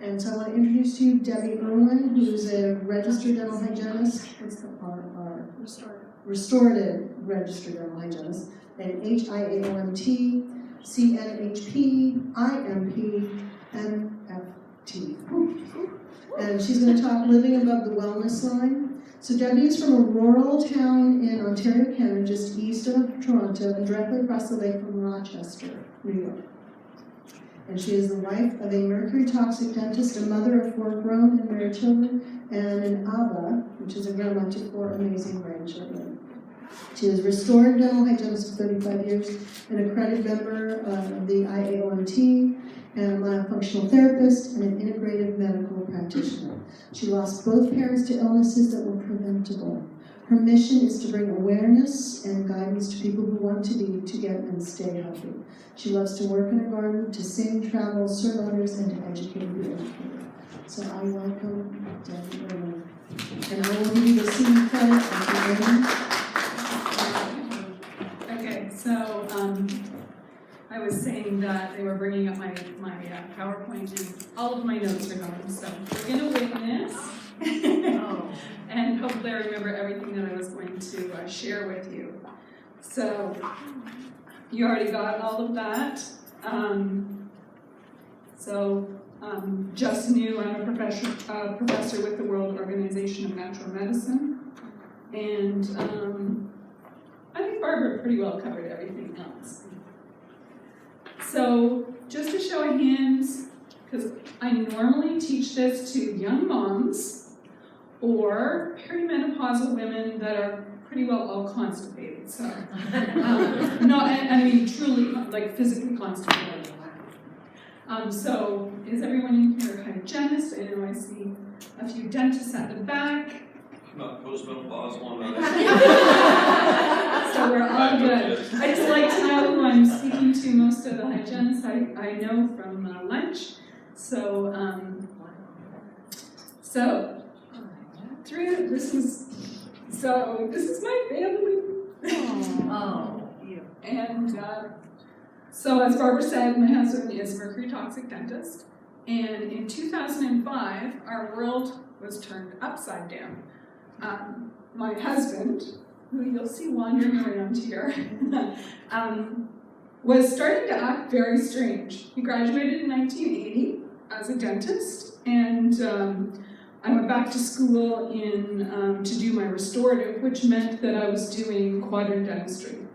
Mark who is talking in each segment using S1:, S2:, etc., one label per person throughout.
S1: And so I want to introduce to you Debbie Irwin, who's a registered dental hygienist. What's the RR? Restorative registered dental hygienist. And HIAOMT, CNHP, IMP, MFT. And she's going to talk living above the wellness line. So Debbie is from a rural town in Ontario, Canada, just east of Toronto, and directly across the lake from Rochester, New York. And she is the wife of a mercury-toxic dentist, a mother of 4 grown and married children, and an ABA, which is a grandma to 4 amazing grandchildren. She is a restored dental hygienist for 35 years, an accredited member of the IAOMT, and a myofunctional therapist, and an integrative medical practitioner. She lost both parents to illnesses that were preventable. Her mission is to bring awareness and guidance to people who want to get and stay healthy. She loves to work in her garden, to sing, travel, serve others, and to educate and be educated. So I welcome Debbie Irwin. And I will give you the scene credit at the end.
S2: Okay, so I was saying that they were bringing up my PowerPoint, and all of my notes are gone, so we're going to witness. And hopefully I remember everything that I was going to share with you. So you already got all of that. Just new, I'm a professor with the World Organization of Natural Medicine. And I think Barbara pretty well covered everything else. So just to show of hands, because I normally teach this to young moms or perimenopausal women that are pretty well all constipated. So, I mean truly like physically constipated. So is everyone in here a hygienist? I know I see a few dentists at the back.
S3: I'm not postmenopausal, I'm not.
S2: So we're all good. I just like to know who I'm speaking to. Most of the hygienists I know from lunch. So this is my family. And so as Barbara said, my husband is a mercury-toxic dentist. And in 2005, our world was turned upside down. My husband, who you'll see wandering around here, was starting to act very strange. He graduated in 1980 as a dentist, and I went back to school to do my restorative, which meant that I was doing quadrant dentistry.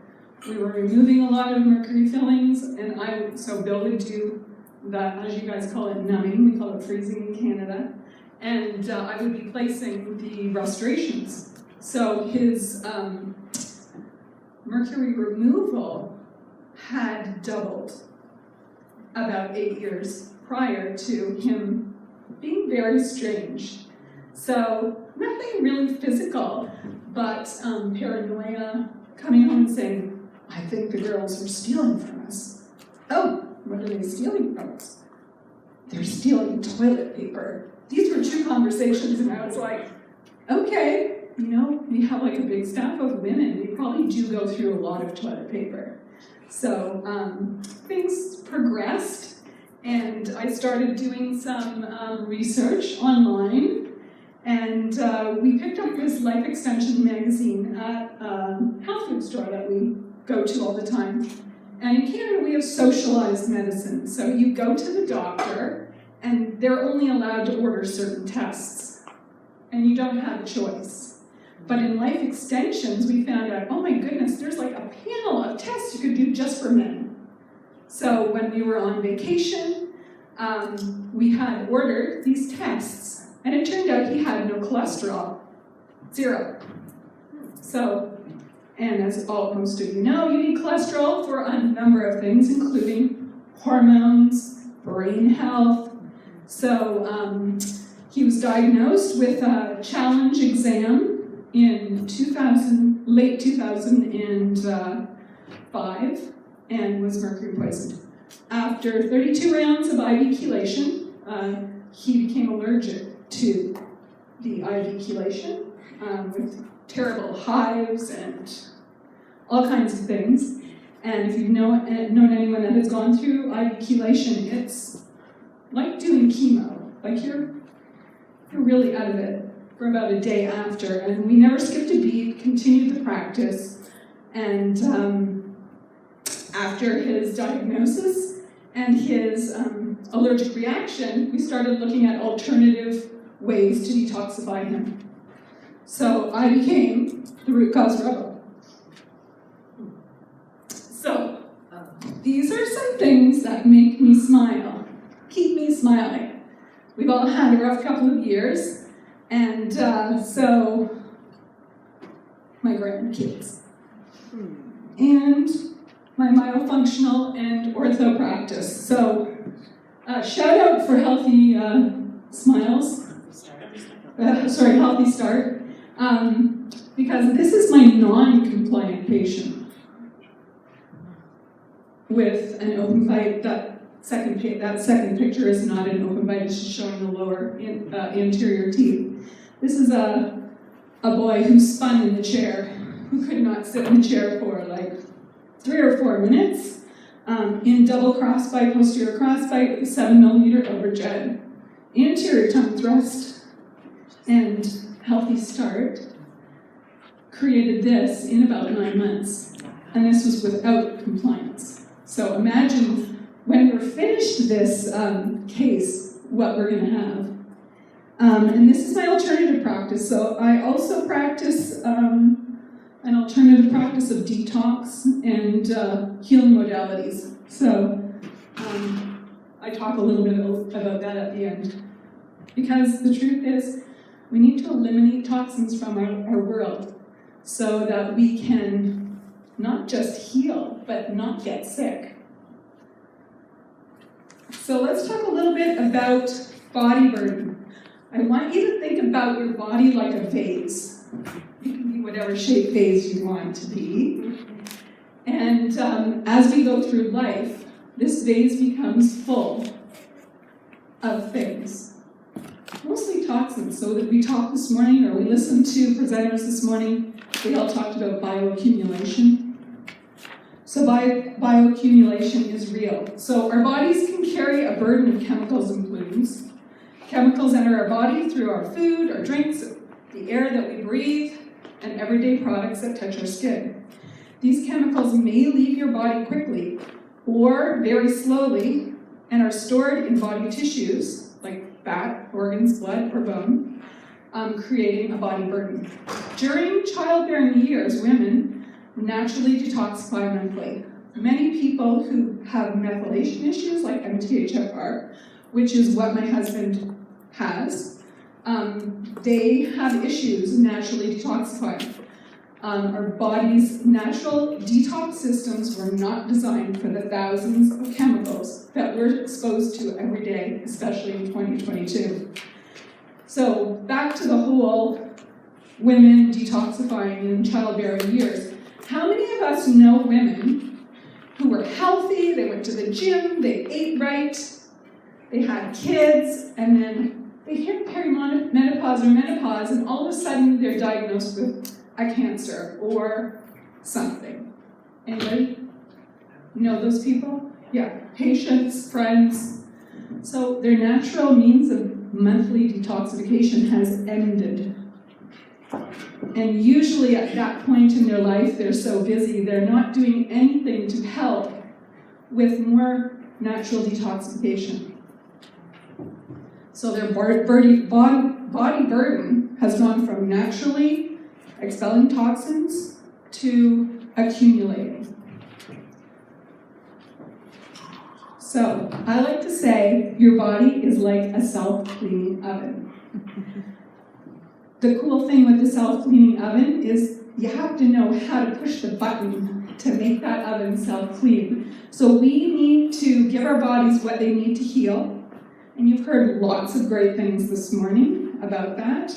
S2: We were removing a lot of mercury fillings, and so Bill would do that, as you guys call it, numbing. We call it freezing in Canada. And I would be placing the restorations. So his mercury removal had doubled about 8 years prior to him being very strange. So nothing really physical, but paranoia, coming home and saying, I think the girls are stealing from us. Oh, what are they stealing from us? They're stealing toilet paper. These were true conversations, and I was like, okay, we have like a big staff of women. We probably do go through a lot of toilet paper. So things progressed, and I started doing some research online, and we picked up this Life Extension magazine at a health food store that we go to all the time. And in Canada, we have socialized medicine. So you go to the doctor, and they're only allowed to order certain tests, and you don't have a choice. But in Life Extensions, we found out, oh my goodness, there's like a panel of tests you could do just for men. So when we were on vacation, we had ordered these tests, and it turned out he had no cholesterol, 0. So, and as most of you know, you need cholesterol for a number of things, including hormones, brain health. So he was diagnosed with a challenge exam in late 2005 and was mercury poisoned. After 32 rounds of IV chelation, he became allergic to the IV chelation with terrible hives and all kinds of things. And if you've known anyone that has gone through IV chelation, it's like doing chemo. Like you're really out of it for about a day after. And we never skipped a beat, continued the practice. And after his diagnosis and his allergic reaction, we started looking at alternative ways to detoxify him. So I became the root cause rebel. So these are some things that make me smile, keep me smiling. We've all had a rough couple of years, and so my grandkids. And my myofunctional and ortho practice. So shout out for healthy smiles. Healthy Start. Because this is my non-compliant patient with an open bite. That second picture is not an open bite, it's just showing the lower anterior teeth. This is a boy who spun in the chair, who could not sit in the chair for like 3 or 4 minutes, in double crossbite, posterior crossbite with a 7mm overjet, anterior tongue thrust, and Healthy Start created this in about 9 months, and this was without compliance. So imagine when we're finished this case, what we're going to have. And this is my alternative practice. So I also practice an alternative practice of detox and healing modalities. So I talk a little bit about that at the end. Because the truth is, we need to eliminate toxins from our world so that we can not just heal, but not get sick. So let's talk a little bit about body burden. I want you to think about your body like a vase. You can be whatever shape vase you want to be. And as we go through life, this vase becomes full of things. Mostly toxins. So that we talked this morning, or we listened to presenters this morning, they all talked about bioaccumulation. So bioaccumulation is real. So our bodies can carry a burden of chemicals and pollutants. Chemicals enter our body through our food, our drinks, the air that we breathe, and everyday products that touch our skin. These chemicals may leave your body quickly or very slowly and are stored in body tissues like fat, organs, blood, or bone, creating a body burden. During childbearing years, women naturally detoxify monthly. Many people who have methylation issues like MTHFR, which is what my husband has, they have issues naturally detoxifying. Our body's natural detox systems were not designed for the thousands of chemicals that we're exposed to every day, especially in 2022. So back to the whole women detoxifying in childbearing years. How many of us know women who were healthy, they went to the gym, they ate right, they had kids, and then they hit perimenopause or menopause, and all of a sudden they're diagnosed with a cancer or something. Anybody know those people? Yeah, patients, friends. So their natural means of monthly detoxification has ended. And usually at that point in their life, they're so busy, they're not doing anything to help with more natural detoxification. So their body burden has gone from naturally expelling toxins to accumulating. So I like to say your body is like a self-cleaning oven. The cool thing with the self-cleaning oven is you have to know how to push the button to make that oven self-clean. So we need to give our bodies what they need to heal. And you've heard lots of great things this morning about that.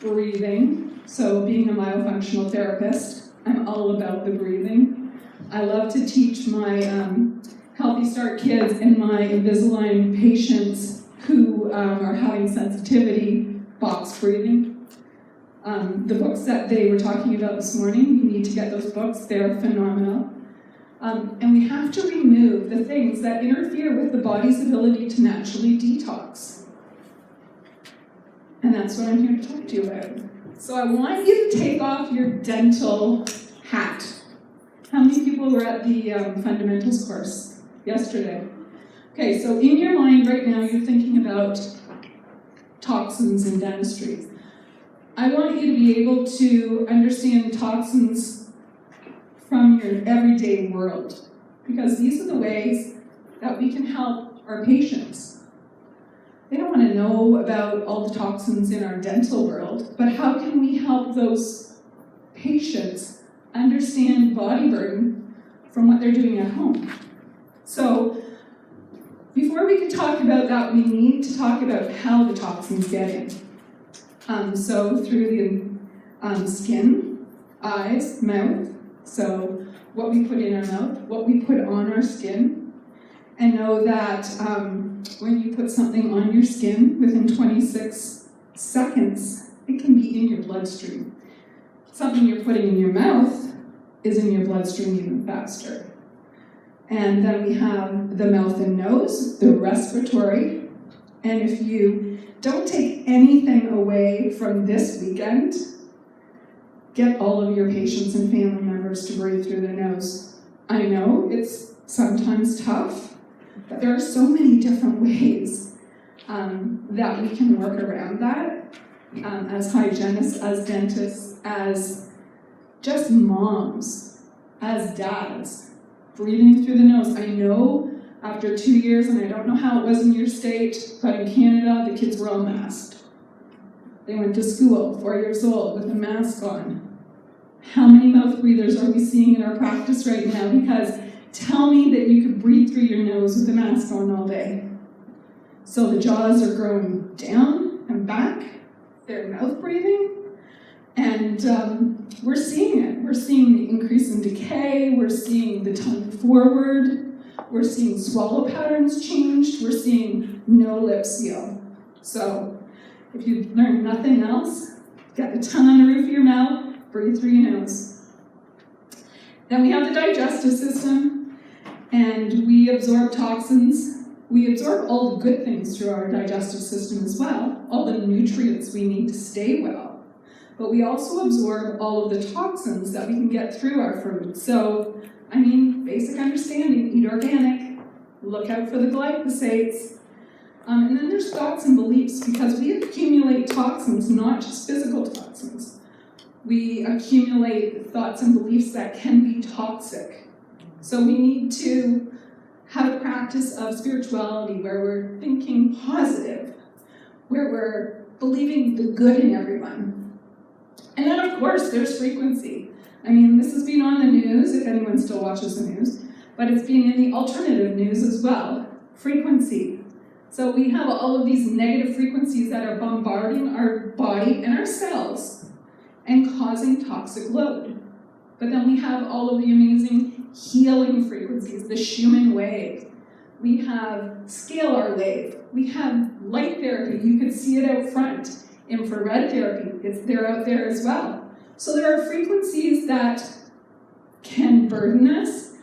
S2: Breathing. So being a myofunctional therapist, I'm all about the breathing. I love to teach my Healthy Start kids and my Invisalign patients who are having sensitivity box breathing. The books that they were talking about this morning, you need to get those books, they're phenomenal. And we have to remove the things that interfere with the body's ability to naturally detox. And that's what I'm here to talk to you about. So I want you to take off your dental hat. How many people were at the fundamentals course yesterday? Okay, so in your mind right now, you're thinking about toxins in dentistry. I want you to be able to understand toxins from your everyday world, because these are the ways that we can help our patients. They don't want to know about all the toxins in our dental world, but how can we help those patients understand body burden from what they're doing at home? So before we can talk about that, we need to talk about how the toxins get in. So through the skin, eyes, mouth, so what we put in our mouth, what we put on our skin, and know that when you put something on your skin, within 26 seconds, it can be in your bloodstream. Something you're putting in your mouth is in your bloodstream even faster. And then we have the mouth and nose, the respiratory. And if you don't take anything away from this weekend, get all of your patients and family members to breathe through their nose. I know it's sometimes tough, but there are so many different ways that we can work around that as hygienists, as dentists, as just moms, as dads, breathing through the nose. I know after 2 years, and I don't know how it was in your state, but in Canada, the kids were all masked. They went to school, 4 years old, with a mask on. How many mouth breathers are we seeing in our practice right now? Because tell me that you could breathe through your nose with a mask on all day. So the jaws are growing down and back, they're mouth breathing, and we're seeing it. We're seeing the increase in decay, we're seeing the tongue forward, we're seeing swallow patterns changed, we're seeing no lip seal. So if you've learned nothing else, get the tongue on the roof of your mouth, breathe through your nose. Then we have the digestive system, and we absorb toxins. We absorb all the good things through our digestive system as well, all the nutrients we need to stay well. But we also absorb all of the toxins that we can get through our food. So, I mean, basic understanding, eat organic, look out for the glyphosates. And then there's thoughts and beliefs, because we accumulate toxins, not just physical toxins. We accumulate thoughts and beliefs that can be toxic. So we need to have a practice of spirituality where we're thinking positive, where we're believing the good in everyone. And then, of course, there's frequency. I mean, this has been on the news, if anyone still watches the news, but it's been in the alternative news as well. Frequency. So we have all of these negative frequencies that are bombarding our body and our cells and causing toxic load. But then we have all of the amazing healing frequencies, the Schumann wave. We have scalar wave. We have light therapy. You can see it out front. Infrared therapy, they're out there as well. So there are frequencies that can burden us,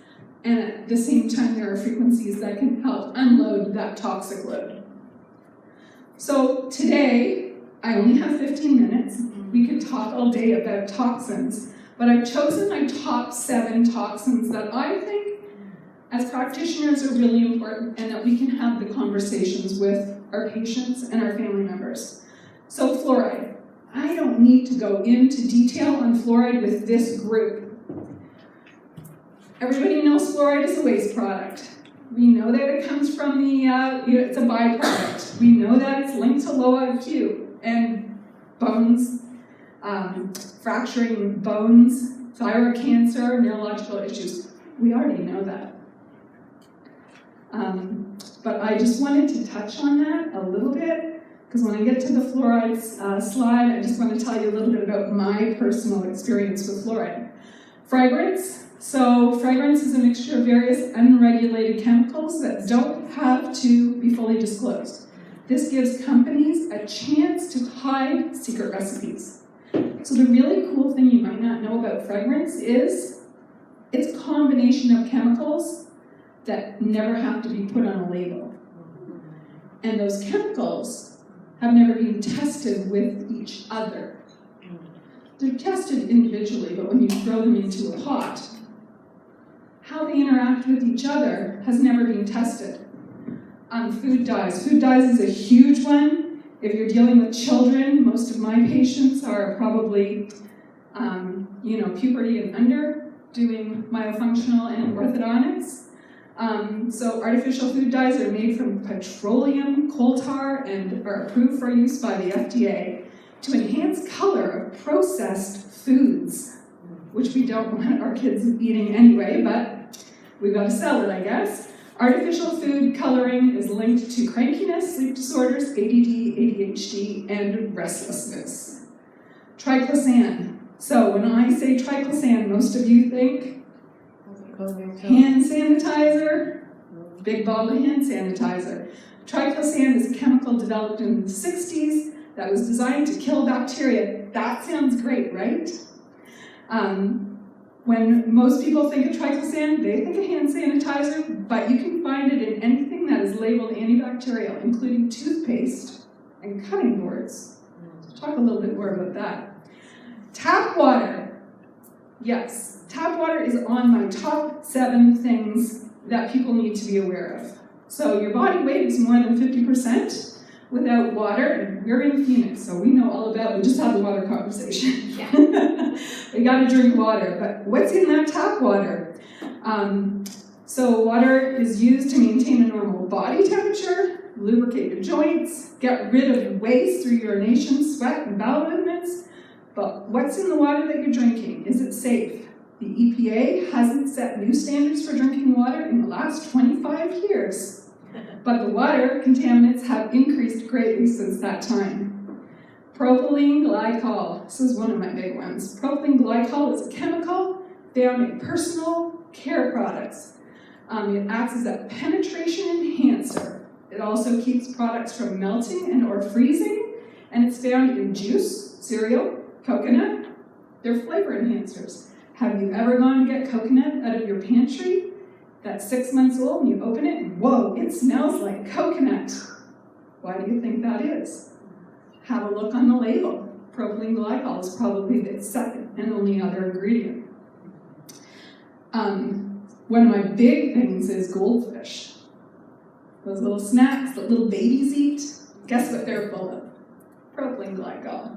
S2: and at the same time there are frequencies that can help unload that toxic load. So today, I only have 15 minutes. We could talk all day about toxins, but I've chosen my top 7 toxins that I think as practitioners are really important and that we can have the conversations with our patients and our family members. So fluoride. I don't need to go into detail on fluoride with this group. Everybody knows fluoride is a waste product. We know that it comes from the, it's a byproduct. We know that it's linked to low IQ and bones, fracturing bones, thyroid cancer, neurological issues. We already know that. But I just wanted to touch on that a little bit, because when I get to the fluoride slide, I just want to tell you a little bit about my personal experience with fluoride. Fragrance. So fragrance is a mixture of various unregulated chemicals that don't have to be fully disclosed. This gives companies a chance to hide secret recipes. So the really cool thing you might not know about fragrance is it's a combination of chemicals that never have to be put on a label. And those chemicals have never been tested with each other. They're tested individually, but when you throw them into a pot, how they interact with each other has never been tested. Food dyes. Food dyes is a huge one. If you're dealing with children, most of my patients are probably, puberty and under, doing myofunctional and orthodontics. So artificial food dyes are made from petroleum, coal tar, and are approved for use by the FDA to enhance color of processed foods, which we don't want our kids eating anyway, but we've got to sell it, I guess. Artificial food coloring is linked to crankiness, sleep disorders, ADD, ADHD, and restlessness. Triclosan. So when I say triclosan, most of you think hand sanitizer, big bottle of hand sanitizer. Triclosan is a chemical developed in the 60s that was designed to kill bacteria. That sounds great, right? When most people think of triclosan, they think of hand sanitizer, but you can find it in anything that is labeled antibacterial, including toothpaste and cutting boards. I'll talk a little bit more about that. Tap water. Yes, tap water is on my top 7 things that people need to be aware of. So your body weight is more than 50% without water, and we're in Phoenix, so we know all about, we just had the water conversation. Yeah. We gotta drink water, but what's in that tap water? So water is used to maintain a normal body temperature, lubricate your joints, get rid of waste through urination, sweat, and bowel movements. But what's in the water that you're drinking? Is it safe? The EPA hasn't set new standards for drinking water in the last 25 years. But the water contaminants have increased greatly since that time. Propylene glycol. This is one of my big ones. Propylene glycol is a chemical found in personal care products. It acts as a penetration enhancer. It also keeps products from melting and or freezing, and it's found in juice, cereal, coconut. They're flavor enhancers. Have you ever gone to get coconut out of your pantry that's 6 months old and you open it and whoa, it smells like coconut? Why do you think that is? Have a look on the label. Propylene glycol is probably the second and only other ingredient. One of my big things is goldfish. Those little snacks that little babies eat, guess what they're full of? Propylene glycol.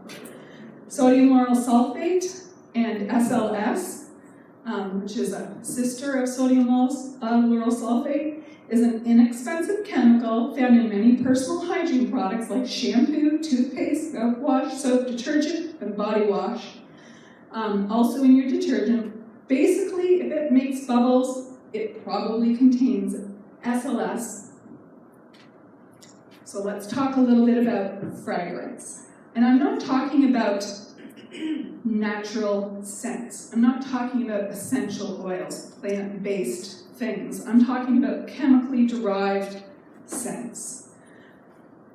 S2: Sodium lauryl sulfate and SLS, which is a sister of sodium lauryl sulfate, is an inexpensive chemical found in many personal hygiene products like shampoo, toothpaste, mouthwash, soap, detergent, and body wash. Also in your detergent. Basically, if it makes bubbles, it probably contains SLS. So let's talk a little bit about fragrance. And I'm not talking about natural scents. I'm not talking about essential oils, plant-based things. I'm talking about chemically derived scents.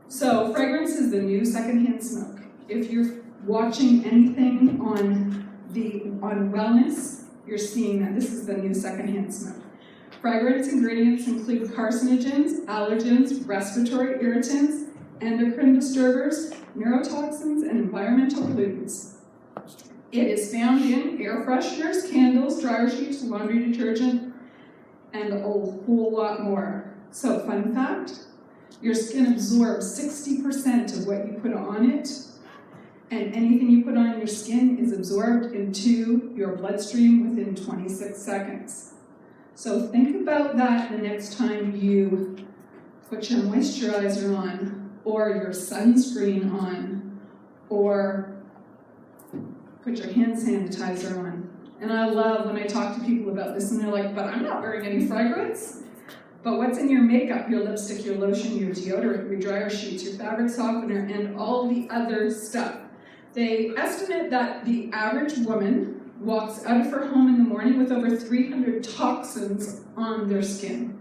S2: So fragrance is the new secondhand smoke. If you're watching anything on wellness, you're seeing that this is the new secondhand smoke. Fragrance ingredients include carcinogens, allergens, respiratory irritants, endocrine disturbers, neurotoxins, and environmental pollutants. It is found in air fresheners, candles, dryer sheets, laundry detergent, and a whole lot more. So fun fact, your skin absorbs 60% of what you put on it, and anything you put on your skin is absorbed into your bloodstream within 26 seconds. So think about that the next time you put your moisturizer on, or your sunscreen on, or put your hand sanitizer on. And I love when I talk to people about this and they're like, but I'm not wearing any fragrance. But what's in your makeup, your lipstick, your lotion, your deodorant, your dryer sheets, your fabric softener, and all the other stuff. They estimate that the average woman walks out of her home in the morning with over 300 toxins on their skin.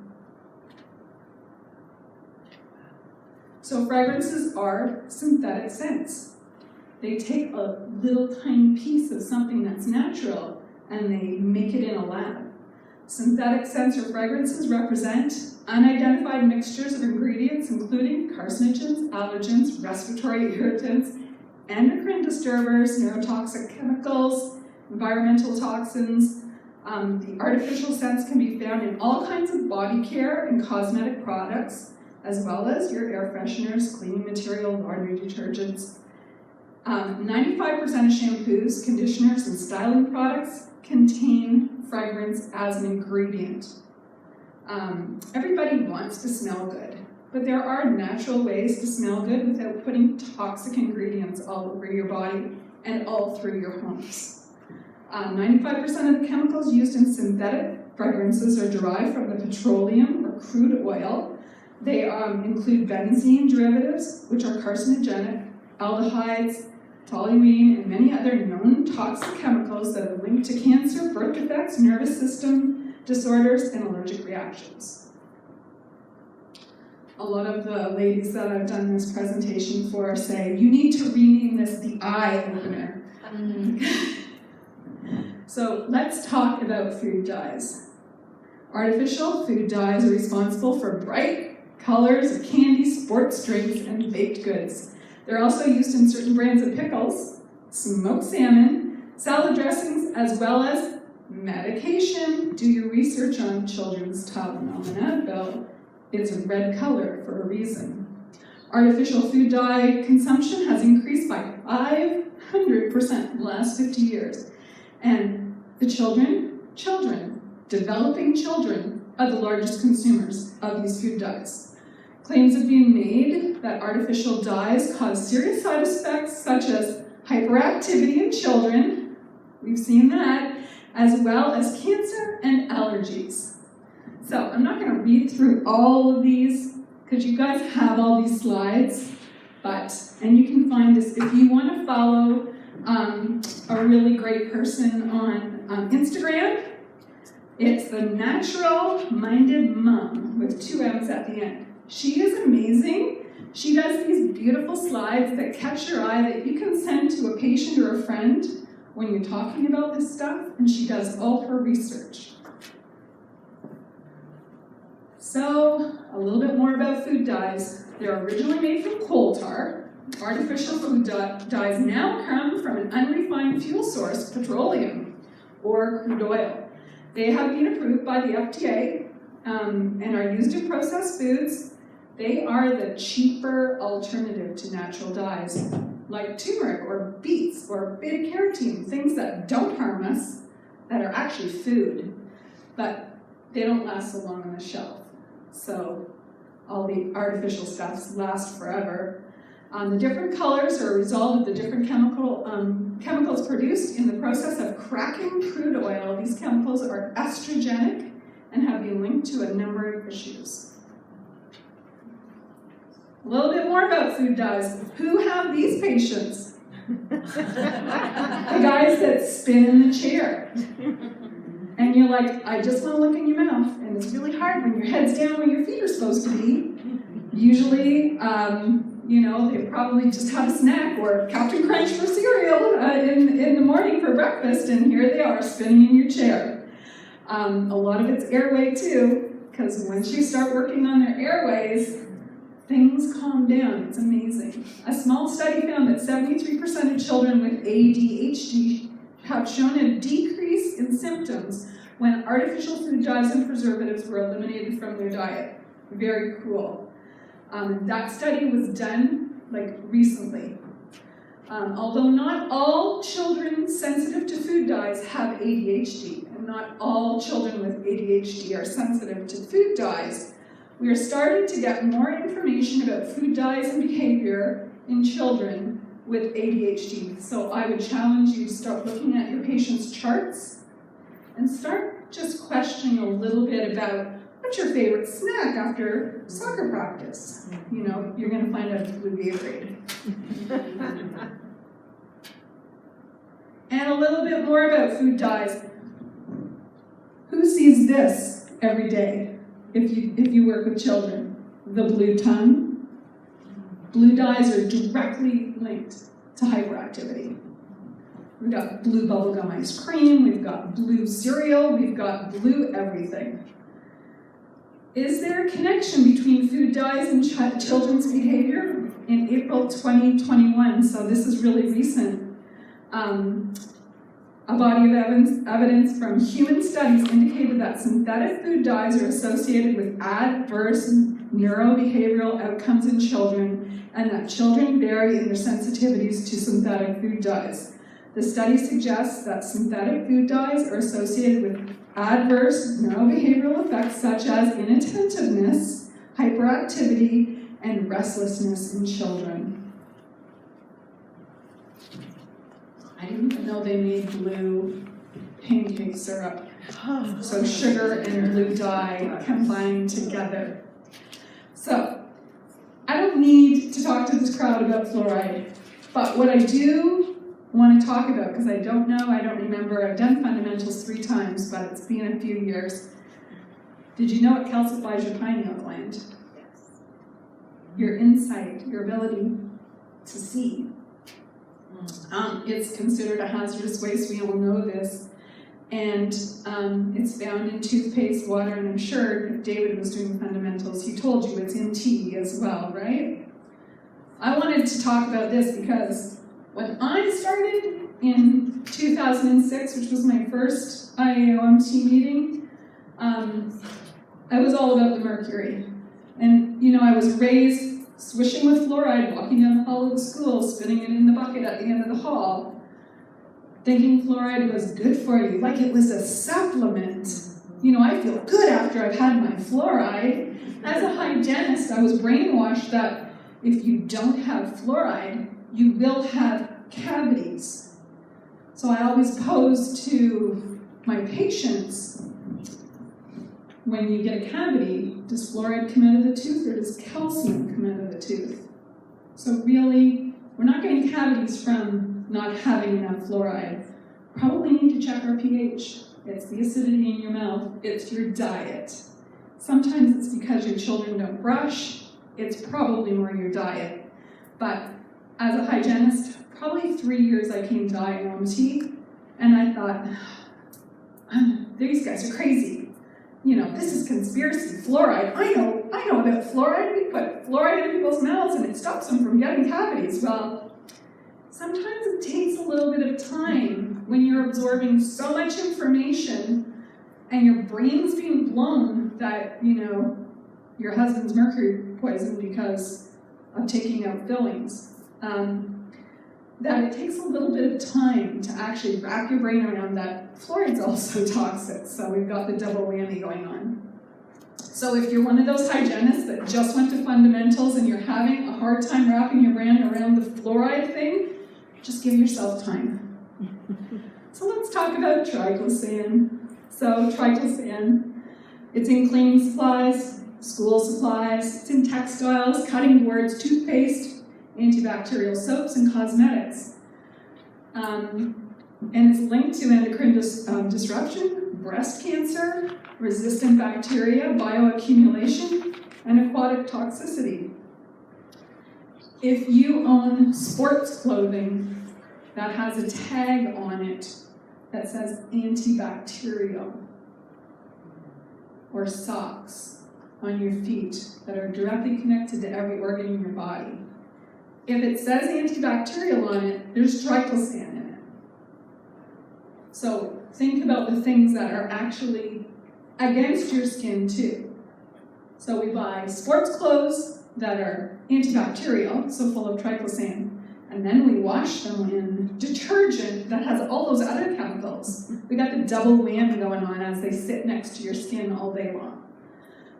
S2: So fragrances are synthetic scents. They take a little tiny piece of something that's natural and they make it in a lab. Synthetic scents or fragrances represent unidentified mixtures of ingredients including carcinogens, allergens, respiratory irritants, endocrine disturbers, neurotoxic chemicals, environmental toxins. The artificial scents can be found in all kinds of body care and cosmetic products, as well as your air fresheners, cleaning material, laundry detergents. 95% of shampoos, conditioners, and styling products contain fragrance as an ingredient. Everybody wants to smell good, but there are natural ways to smell good without putting toxic ingredients all over your body and all through your homes. 95% of the chemicals used in synthetic fragrances are derived from the petroleum or crude oil. They include benzene derivatives, which are carcinogenic, aldehydes, toluene, and many other known toxic chemicals that are linked to cancer, birth defects, nervous system disorders, and allergic reactions. A lot of the ladies that I've done this presentation for say, you need to rename this the eye opener. So let's talk about food dyes. Artificial food dyes are responsible for bright colors of candy, sports drinks, and baked goods. They're also used in certain brands of pickles, smoked salmon, salad dressings, as well as medication. Do your research on children's Tylenol and Advil. It's a red color for a reason. Artificial food dye consumption has increased by 500% in the last 50 years. And the children, developing children, are the largest consumers of these food dyes. Claims have been made that artificial dyes cause serious side effects such as hyperactivity in children, we've seen that, as well as cancer and allergies. So I'm not going to read through all of these because you guys have all these slides, and you can find this if you want to follow a really great person on Instagram. It's the Natural Minded Mom with 2 M's at the end. She is amazing. She does these beautiful slides that catch your eye that you can send to a patient or a friend when you're talking about this stuff, and she does all her research. So, a little bit more about food dyes. They're originally made from coal tar. Artificial food dyes now come from an unrefined fuel source, petroleum, or crude oil. They have been approved by the FDA and are used in processed foods. They are the cheaper alternative to natural dyes, like turmeric or beets or beta-carotene, things that don't harm us, that are actually food, but they don't last so long on the shelf. So all the artificial stuffs last forever. The different colors are a result of the different chemicals produced in the process of cracking crude oil. These chemicals are estrogenic and have been linked to a number of issues. A little bit more about food dyes. Who have these patients? The guys that spin in the chair. And you're like, I just want to look in your mouth. And it's really hard when your head's down where your feet are supposed to be. Usually, they probably just have a snack or Captain Crunch for cereal in the morning for breakfast, and here they are spinning in your chair. A lot of it's airway too, because once you start working on their airways, things calm down. It's amazing. A small study found that 73% of children with ADHD have shown a decrease in symptoms when artificial food dyes and preservatives were eliminated from their diet. Very cool. That study was done recently. Although not all children sensitive to food dyes have ADHD, and not all children with ADHD are sensitive to food dyes, we are starting to get more information about food dyes and behavior in children with ADHD. So I would challenge you to start looking at your patients' charts and start just questioning a little bit about what's your favorite snack after soccer practice? You're going to find out it's blue Gatorade. And a little bit more about food dyes. Who sees this every day if you work with children? The blue tongue. Blue dyes are directly linked to hyperactivity. We've got blue bubblegum ice cream, we've got blue cereal, we've got blue everything. Is there a connection between food dyes and children's behavior? In April 2021, so this is really recent, a body of evidence from human studies indicated that synthetic food dyes are associated with adverse neurobehavioral outcomes in children, and that children vary in their sensitivities to synthetic food dyes. The study suggests that synthetic food dyes are associated with adverse neurobehavioral effects such as inattentiveness, hyperactivity, and restlessness in children. I didn't even know they made blue pancake syrup. So sugar and blue dye combined together. So, I don't need to talk to this crowd about fluoride, but what I do want to talk about, because I don't remember, I've done fundamentals 3 times, but it's been a few years. Did you know it calcifies your pineal gland? Your insight, your ability to see. It's considered a hazardous waste, we all know this, and it's found in toothpaste, water, and I'm sure if David was doing fundamentals, he told you it's in tea as well, right? I wanted to talk about this because when I started in 2006, which was my first IAOMT meeting, I was all about the mercury. And, you know, I was raised swishing with fluoride, walking down the hall of the school, spitting it in the bucket at the end of the hall, thinking fluoride was good for you, like it was a supplement. You know, I feel good after I've had my fluoride. As a hygienist, I was brainwashed that if you don't have fluoride, you will have cavities. So I always pose to my patients, when you get a cavity, does fluoride come out of the tooth or does calcium come out of the tooth? So really, we're not getting cavities from not having enough fluoride. Probably need to check our pH. It's the acidity in your mouth, it's your diet. Sometimes it's because your children don't brush, it's probably more your diet. But as a hygienist, probably 3 years I came to IAOMT, and I thought, these guys are crazy. You know, this is conspiracy. Fluoride, I know about fluoride. We put fluoride in people's mouths and it stops them from getting cavities. Well, sometimes it takes a little bit of time when you're absorbing so much information and your brain's being blown that, you know, your husband's mercury poisoned because of taking out fillings. That it takes a little bit of time to actually wrap your brain around that fluoride's also toxic, so we've got the double whammy going on. So if you're one of those hygienists that just went to fundamentals and you're having a hard time wrapping your brain around the fluoride thing, just give yourself time. So let's talk about triclosan. So triclosan, it's in cleaning supplies, school supplies, it's in textiles, cutting boards, toothpaste, antibacterial soaps, and cosmetics. And it's linked to endocrine disruption, breast cancer, resistant bacteria, bioaccumulation, and aquatic toxicity. If you own sports clothing that has a tag on it that says antibacterial, or socks on your feet that are directly connected to every organ in your body, if it says antibacterial on it, there's triclosan in it. So think about the things that are actually against your skin too. So we buy sports clothes that are antibacterial, so full of triclosan, and then we wash them in detergent that has all those other chemicals. We got the double whammy going on as they sit next to your skin all day long.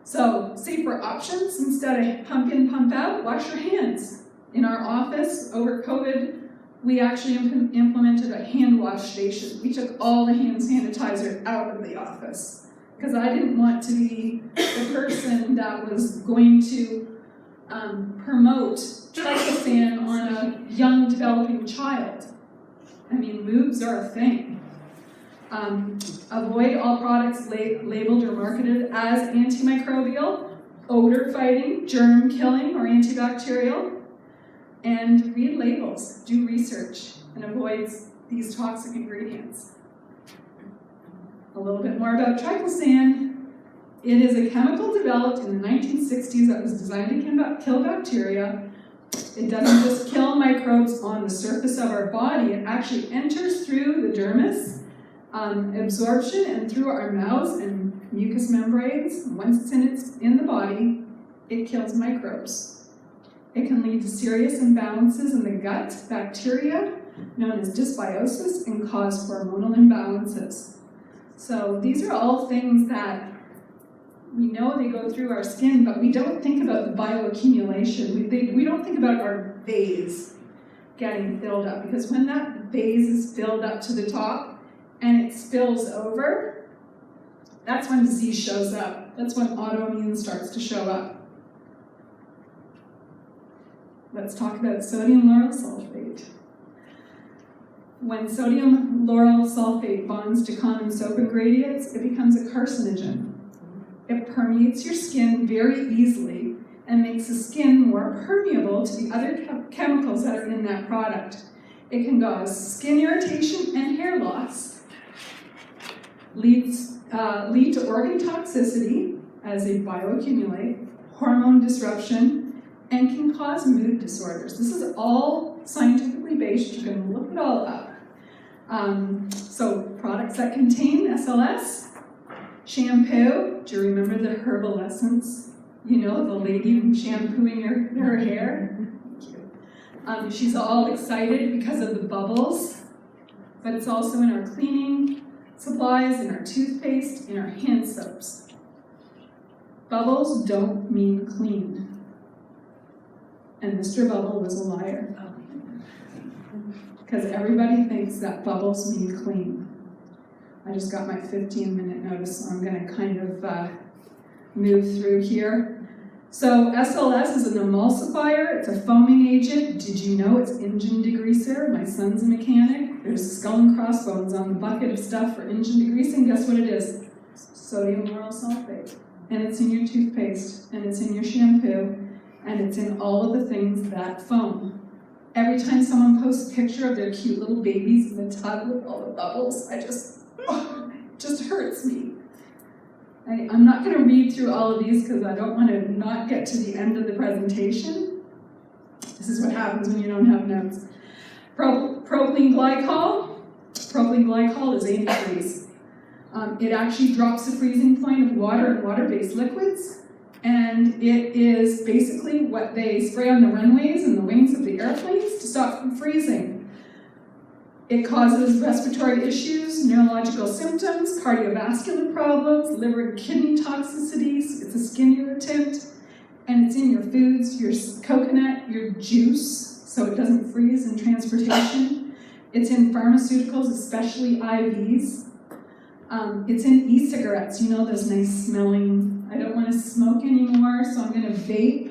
S2: So safer options, instead of pump in, pump out, wash your hands. In our office, over COVID, we actually implemented a hand wash station. We took all the hand sanitizer out of the office because I didn't want to be the person that was going to promote triclosan on a young developing child. I mean, lubes are a thing. Avoid all products labeled or marketed as antimicrobial, odor fighting, germ killing, or antibacterial. And read labels, do research, and avoid these toxic ingredients. A little bit more about triclosan. It is a chemical developed in the 1960s that was designed to kill bacteria. It doesn't just kill microbes on the surface of our body, it actually enters through the dermis, absorption, and through our mouths and mucous membranes. Once it's in the body, it kills microbes. It can lead to serious imbalances in the gut, bacteria, known as dysbiosis, and cause hormonal imbalances. So these are all things that we know they go through our skin, but we don't think about the bioaccumulation. We don't think about our vase getting filled up, because when that vase is filled up to the top and it spills over, that's when disease shows up. That's when autoimmune starts to show up. Let's talk about sodium lauryl sulfate. When sodium lauryl sulfate bonds to common soap ingredients, it becomes a carcinogen. It permeates your skin very easily and makes the skin more permeable to the other chemicals that are in that product. It can cause skin irritation and hair loss, lead to organ toxicity as they bioaccumulate, hormone disruption, and can cause mood disorders. This is all scientifically based. You can look it all up. So products that contain SLS, shampoo. Do you remember the herbal essence? You know, the lady shampooing her hair? Thank you. She's all excited because of the bubbles, but it's also in our cleaning supplies, in our toothpaste, in our hand soaps. Bubbles don't mean clean. And Mr. Bubble was a liar. Because everybody thinks that bubbles mean clean. I just got my 15-minute notice, so I'm going to kind of move through here. So SLS is an emulsifier. It's a foaming agent. Did you know it's engine degreaser? My son's a mechanic. There's skull and crossbones on the bucket of stuff for engine degreasing. Guess what it is? Sodium lauryl sulfate. And it's in your toothpaste, and it's in your shampoo, and it's in all of the things that foam. Every time someone posts a picture of their cute little babies in the tub with all the bubbles, it just hurts me. I'm not going to read through all of these because I don't want to not get to the end of the presentation. This is what happens when you don't have notes. Propylene glycol. Propylene glycol is antifreeze. It actually drops the freezing point of water and water-based liquids. And it is basically what they spray on the runways and the wings of the airplanes to stop from freezing. It causes respiratory issues, neurological symptoms, cardiovascular problems, liver and kidney toxicities. It's a skin irritant, and it's in your foods, your coconut, your juice, so it doesn't freeze in transportation. It's in pharmaceuticals, especially IVs. It's in e-cigarettes, you know, those nice smelling, I don't want to smoke anymore, so I'm going to vape.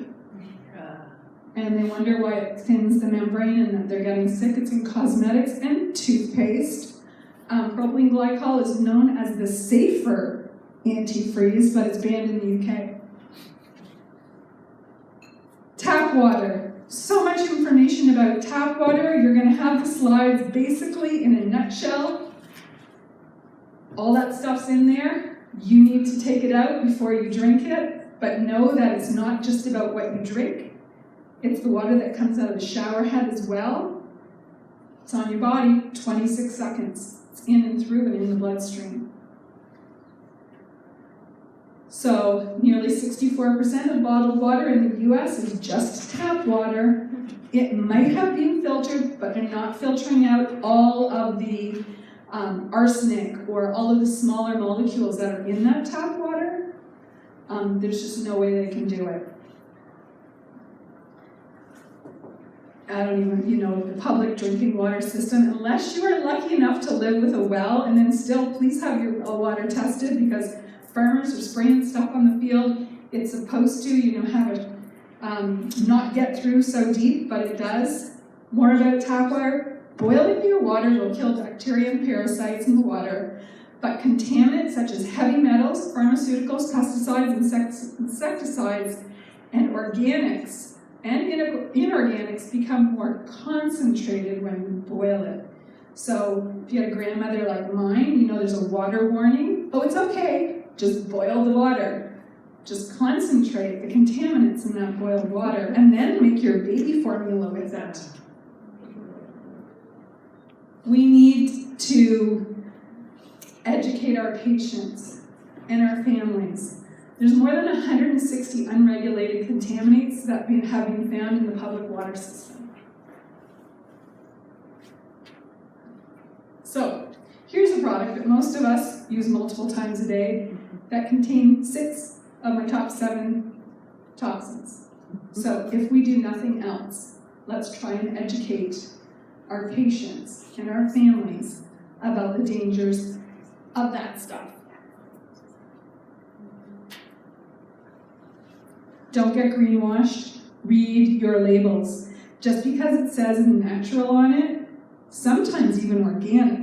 S2: And they wonder why it thins the membrane and that they're getting sick. It's in cosmetics and toothpaste. Propylene glycol is known as the safer antifreeze, but it's banned in the UK. Tap water. So much information about tap water. You're going to have the slides basically in a nutshell. All that stuff's in there. You need to take it out before you drink it, but know that it's not just about what you drink. It's the water that comes out of the shower head as well. It's on your body, 26 seconds. It's in and through and in the bloodstream. So nearly 64% of bottled water in the US is just tap water. It might have been filtered, but they're not filtering out all of the arsenic or all of the smaller molecules that are in that tap water. There's just no way they can do it. I don't even, the public drinking water system, unless you are lucky enough to live with a well, and then still please have your well water tested, because farmers are spraying stuff on the field. It's supposed to, have it not get through so deep, but it does. More about tap water. Boiling your water will kill bacteria and parasites in the water, but contaminants such as heavy metals, pharmaceuticals, pesticides, insecticides, and organics and inorganics become more concentrated when you boil it. So if you had a grandmother like mine, you know there's a water warning. Oh, it's okay, just boil the water. Just concentrate the contaminants in that boiled water and then make your baby formula with it. We need to educate our patients and our families. There's more than 160 unregulated contaminants that have been found in the public water system. So, here's a product that most of us use multiple times a day that contain 6 of my top 7 toxins. So, if we do nothing else, let's try and educate our patients and our families about the dangers of that stuff. Don't get greenwashed. Read your labels. Just because it says natural on it, sometimes even organic,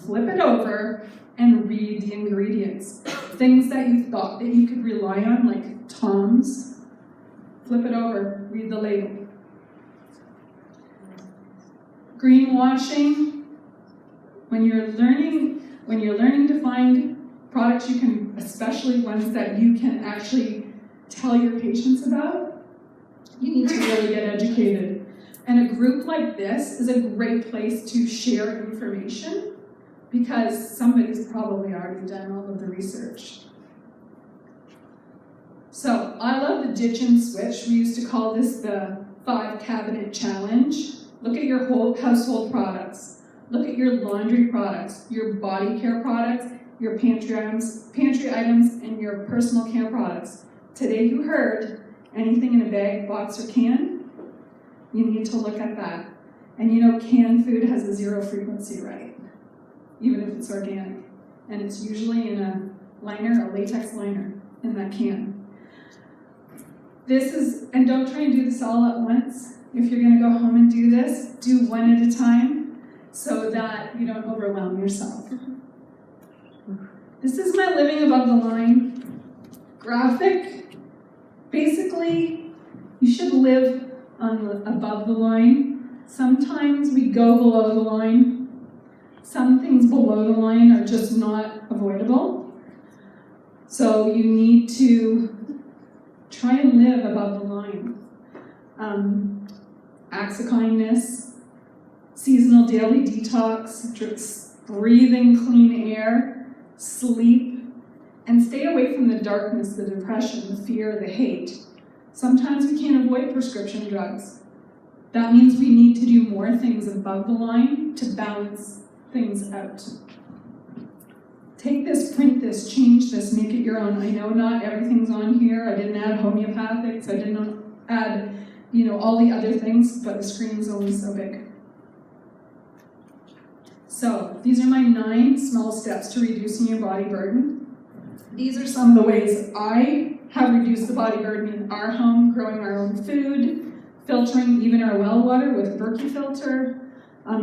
S2: flip it over and read the ingredients. Things that you thought that you could rely on, like Tom's, flip it over, read the label. Greenwashing, when you're learning to find products you can, especially ones that you can actually tell your patients about, you need to really get educated. And a group like this is a great place to share information because somebody's probably already done all of the research. So I love the ditch and switch. We used to call this the 5-cabinet challenge. Look at your whole household products. Look at your laundry products, your body care products, your pantry items, and your personal care products. Today you heard anything in a bag, box, or can, you need to look at that. And you know canned food has a 0 frequency, right? Even if it's organic. And it's usually in a liner, a latex liner in that can. And don't try and do this all at once. If you're gonna go home and do this, do one at a time so that you don't overwhelm yourself. This is my living above the line graphic. Basically, you should live above the line. Sometimes we go below the line. Some things below the line are just not avoidable. So you need to try and live above the line. Acts of kindness, seasonal daily detox, breathing clean air, sleep, and stay away from the darkness, the depression, the fear, the hate. Sometimes we can't avoid prescription drugs. That means we need to do more things above the line to balance things out. Take this, print this, change this, make it your own. I know not everything's on here. I didn't add homeopathics. I didn't add, all the other things, but the screen's only so big. So, these are my 9 small steps to reducing your body burden. These are some of the ways I have reduced the body burden in our home, growing our own food, filtering even our well water with Mercury-Filter,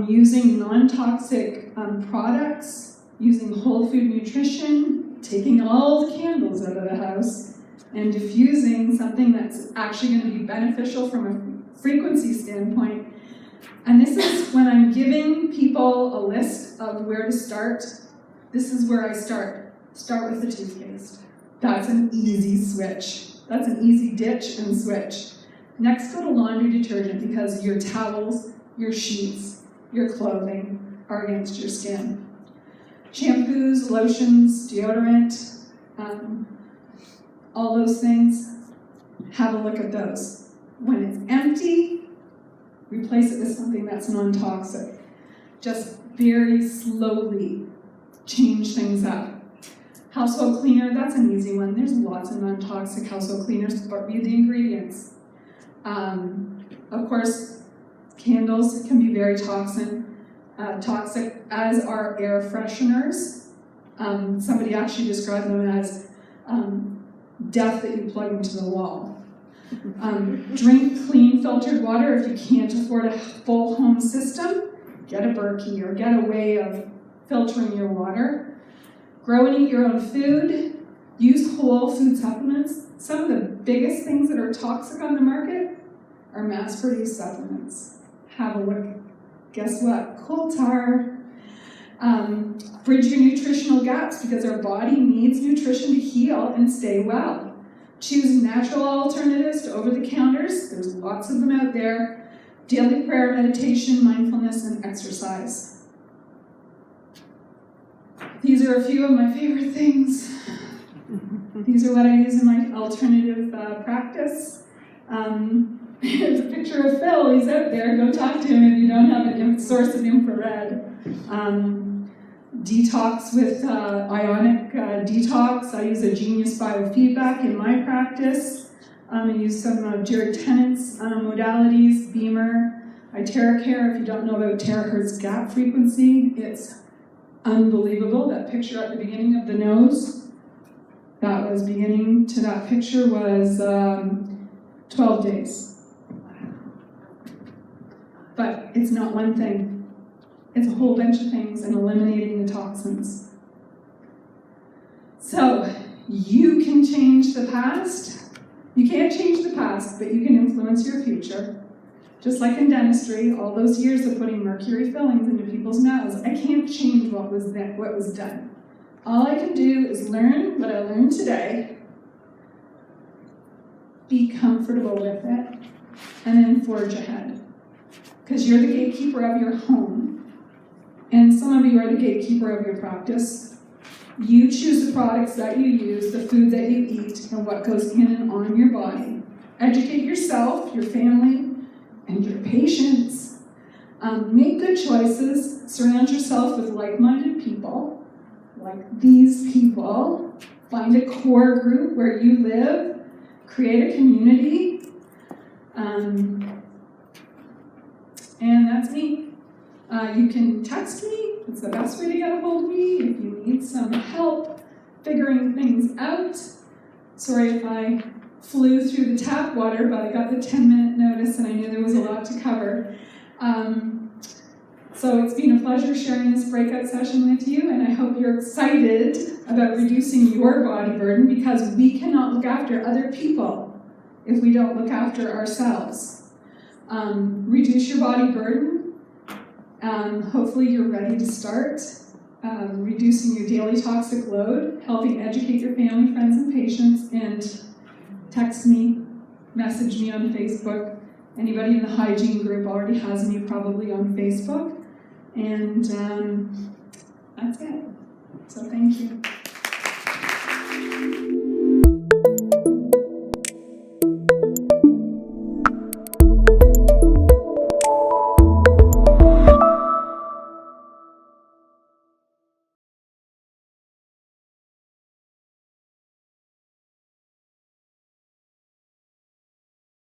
S2: using non-toxic products, using whole food nutrition, taking all the candles out of the house, and diffusing something that's actually going to be beneficial from a frequency standpoint. And this is when I'm giving people a list of where to start. This is where I start. Start with the toothpaste. That's an easy switch. That's an easy ditch and switch. Next, go to laundry detergent because your towels, your sheets, your clothing are against your skin. Shampoos, lotions, deodorant, all those things, have a look at those. When it's empty, replace it with something that's non-toxic. Just very slowly change things up. Household cleaner, that's an easy one. There's lots of non-toxic household cleaners, but read the ingredients. Of course, candles can be very toxic, as are air fresheners. Somebody actually described them as death that you plug into the wall. Drink clean filtered water. If you can't afford a full home system, get a Berkey or get a way of filtering your water. Grow and eat your own food. Use whole food supplements. Some of the biggest things that are toxic on the market are mass-produced supplements. Have a look Guess what? Coal tar. Bridge your nutritional gaps because our body needs nutrition to heal and stay well. Choose natural alternatives to over-the-counters. There's lots of them out there. Daily prayer, meditation, mindfulness, and exercise. These are a few of my favorite things. These are what I use in my alternative practice. Here's a picture of Phil. He's out there. Go talk to him if you don't have a source of infrared. Detox with ionic detox. I use a Genius biofeedback in my practice. I use some of Jared Tennant's modalities, Beamer, iTerracare. If you don't know about terahertz gap frequency, it's unbelievable. That picture at the beginning of the nose, that was beginning to that picture was 12 days. But it's not one thing. It's a whole bunch of things and eliminating the toxins. So, you can change the past. You can't change the past, but you can influence your future. Just like in dentistry, all those years of putting mercury fillings into people's mouths, I can't change what was done. All I can do is learn what I learned today, be comfortable with it, and then forge ahead. Because you're the gatekeeper of your home. And some of you are the gatekeeper of your practice. You choose the products that you use, the food that you eat, and what goes in and on your body. Educate yourself, your family, and your patients. Make good choices. Surround yourself with like-minded people, like these people. Find a core group where you live. Create a community. And that's me. You can text me. It's the best way to get a hold of me if you need some help figuring things out. Sorry if I flew through the tap water, but I got the 10-minute notice and I knew there was a lot to cover. So it's been a pleasure sharing this breakout session with you, and I hope you're excited about reducing your body burden, because we cannot look after other people if we don't look after ourselves. Reduce your body burden. Hopefully you're ready to start reducing your daily toxic load, helping educate your family, friends, and patients, and text me, message me on Facebook. Anybody in the hygiene group already has me probably on Facebook. And that's it. So thank you.